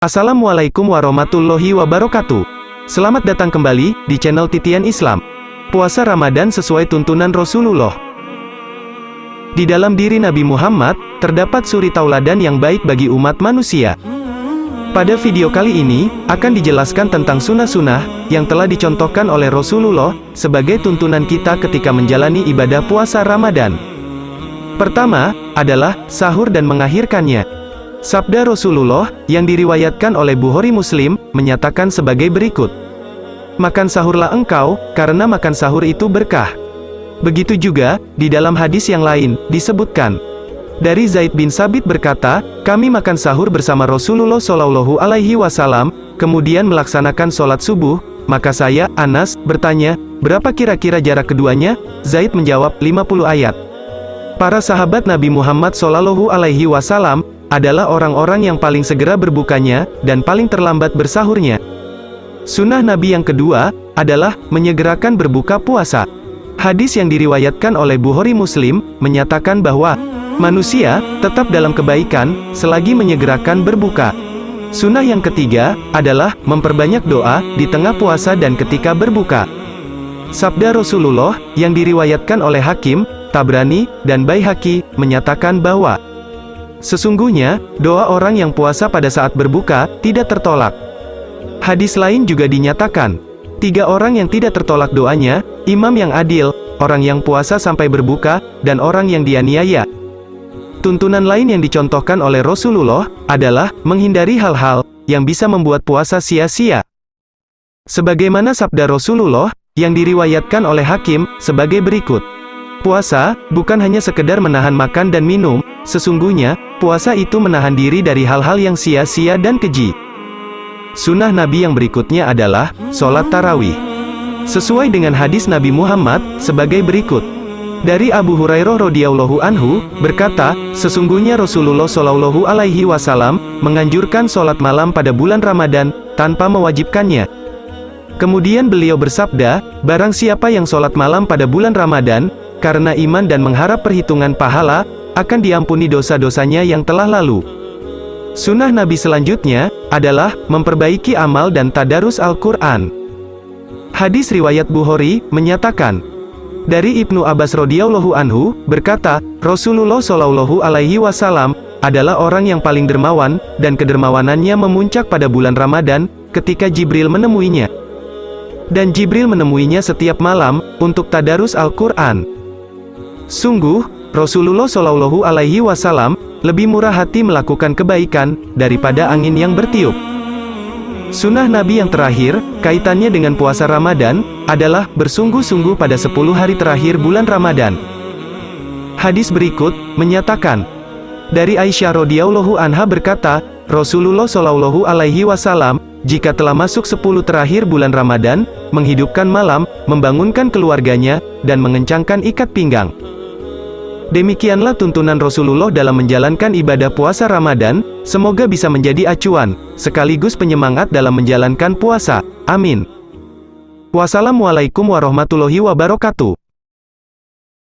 Assalamualaikum warahmatullahi wabarakatuh. Selamat datang kembali di channel Titian Islam. Puasa Ramadan sesuai tuntunan Rasulullah. Di dalam diri Nabi Muhammad, terdapat suri tauladan yang baik bagi umat manusia. Pada video kali ini, akan dijelaskan tentang sunnah-sunnah yang telah dicontohkan oleh Rasulullah sebagai tuntunan kita ketika menjalani ibadah puasa Ramadan. Pertama, adalah sahur dan mengakhirkannya. Sabda Rasulullah, yang diriwayatkan oleh Bukhari Muslim, menyatakan sebagai berikut. Makan sahurlah engkau, karena makan sahur itu berkah. Begitu juga, di dalam hadis yang lain, disebutkan. Dari Zaid bin Sabit berkata, kami makan sahur bersama Rasulullah Shallallahu Alaihi Wasallam, kemudian melaksanakan sholat subuh, maka saya, Anas, bertanya, berapa kira-kira jarak keduanya? Zaid menjawab, 50 ayat. Para sahabat Nabi Muhammad Shallallahu Alaihi Wasallam adalah orang-orang yang paling segera berbukanya, dan paling terlambat bersahurnya. Sunnah Nabi yang kedua, adalah, menyegerakan berbuka puasa. Hadis yang diriwayatkan oleh Bukhari Muslim, menyatakan bahwa, manusia, tetap dalam kebaikan, selagi menyegerakan berbuka. Sunnah yang ketiga, adalah, memperbanyak doa, di tengah puasa dan ketika berbuka. Sabda Rasulullah, yang diriwayatkan oleh Hakim, Tabrani, dan Baihaqi, menyatakan bahwa, sesungguhnya, doa orang yang puasa pada saat berbuka, tidak tertolak. Hadis lain juga dinyatakan, 3 orang yang tidak tertolak doanya, imam yang adil, orang yang puasa sampai berbuka, dan orang yang dianiaya. Tuntunan lain yang dicontohkan oleh Rasulullah, adalah, menghindari hal-hal, yang bisa membuat puasa sia-sia. Sebagaimana sabda Rasulullah, yang diriwayatkan oleh Hakim, sebagai berikut. Puasa, bukan hanya sekedar menahan makan dan minum, sesungguhnya, puasa itu menahan diri dari hal-hal yang sia-sia dan keji. Sunnah Nabi yang berikutnya adalah, sholat tarawih. Sesuai dengan hadis Nabi Muhammad, sebagai berikut. Dari Abu Hurairah radhiyallahu anhu, berkata, sesungguhnya Rasulullah Shallallahu Alaihi Wasallam, menganjurkan sholat malam pada bulan Ramadan, tanpa mewajibkannya. Kemudian beliau bersabda, barang siapa yang sholat malam pada bulan Ramadan, karena iman dan mengharap perhitungan pahala, akan diampuni dosa-dosanya yang telah lalu. Sunnah Nabi selanjutnya, adalah, memperbaiki amal dan tadarus Al-Quran. Hadis riwayat Bukhari, menyatakan, dari Ibnu Abbas radhiyallahu anhu, berkata, Rasulullah Shallallahu Alaihi Wasallam, adalah orang yang paling dermawan, dan kedermawanannya memuncak pada bulan Ramadan, ketika Jibril menemuinya. Dan Jibril menemuinya setiap malam, untuk tadarus Al-Quran. Sungguh, Rasulullah Shallallahu Alaihi Wasallam lebih murah hati melakukan kebaikan daripada angin yang bertiup. Sunnah Nabi yang terakhir, kaitannya dengan puasa Ramadan, adalah bersungguh-sungguh pada 10 hari terakhir bulan Ramadan. Hadis berikut menyatakan, dari Aisyah radhiyallahu anha berkata, Rasulullah Shallallahu Alaihi Wasallam, jika telah masuk 10 terakhir bulan Ramadan, menghidupkan malam, membangunkan keluarganya, dan mengencangkan ikat pinggang. Demikianlah tuntunan Rasulullah dalam menjalankan ibadah puasa Ramadan, semoga bisa menjadi acuan, sekaligus penyemangat dalam menjalankan puasa. Amin. Wassalamualaikum warahmatullahi wabarakatuh.